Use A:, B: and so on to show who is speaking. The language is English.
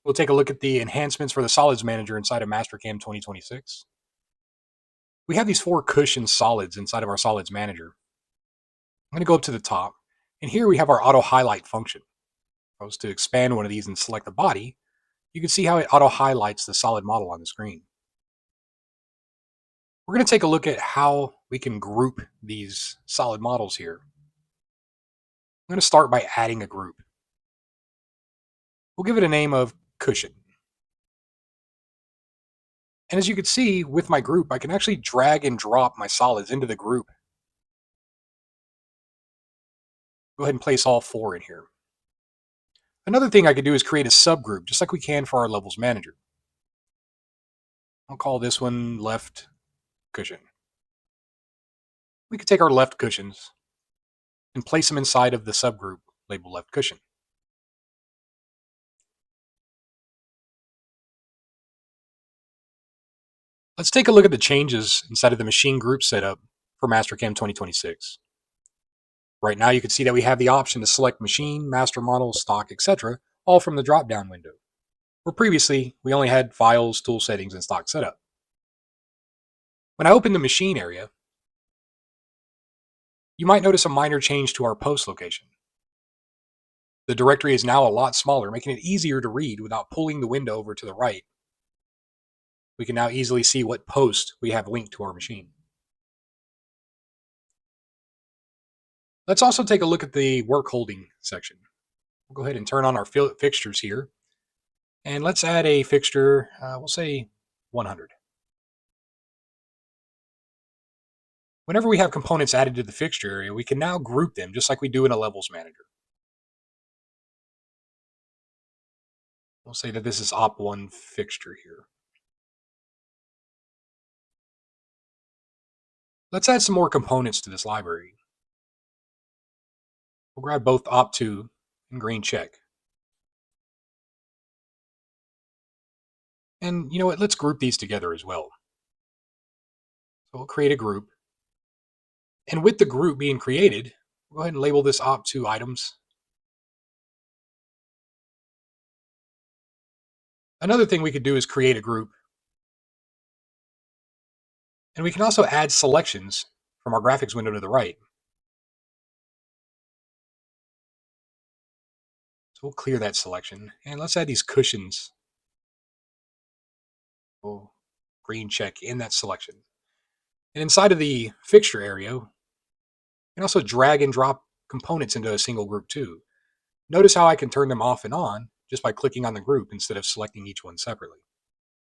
A: We'll take a look at the enhancements for the solids manager inside of Mastercam 2026. We have these 4 cushion solids inside of our solids manager. I'm going to go up to the top, and here we have our auto highlight function. If I was to expand one of these and select the body, you can see how it auto highlights the solid model on the screen. We're going to take a look at how we can group these solid models here. I'm going to start by adding a group. We'll give it a name of cushion. And as you can see with my group, I can actually drag and drop my solids into the group. Go ahead and place all 4 in here. Another thing I could do is create a subgroup, just like we can for our levels manager. I'll call this one left cushion. We could take our left cushions and place them inside of the subgroup labeled left cushion. Let's take a look at the changes inside of the machine group setup for Mastercam 2026. Right now you can see that we have the option to select machine, master model, stock, etc. all from the drop-down window, where previously we only had files, tool settings, and stock setup. When I open the machine area, you might notice a minor change to our post location. The directory is now a lot smaller, making it easier to read without pulling the window over to the right. We can now easily see what post we have linked to our machine. Let's also take a look at the work holding section. We'll go ahead and turn on our fixtures here. And let's add a fixture, we'll say 100. Whenever we have components added to the fixture area, we can now group them just like we do in a levels manager. We'll say that this is op1 fixture here. Let's add some more components to this library. We'll grab both op2 and green check. And you know what, let's group these together as well. So we'll create a group. And with the group being created, we'll go ahead and label this op2 items. Another thing we could do is create a group. And we can also add selections from our graphics window to the right. So we'll clear that selection, and let's add these cushions. We'll green check in that selection. And inside of the fixture area, you can also drag and drop components into a single group too. Notice how I can turn them off and on just by clicking on the group instead of selecting each one separately.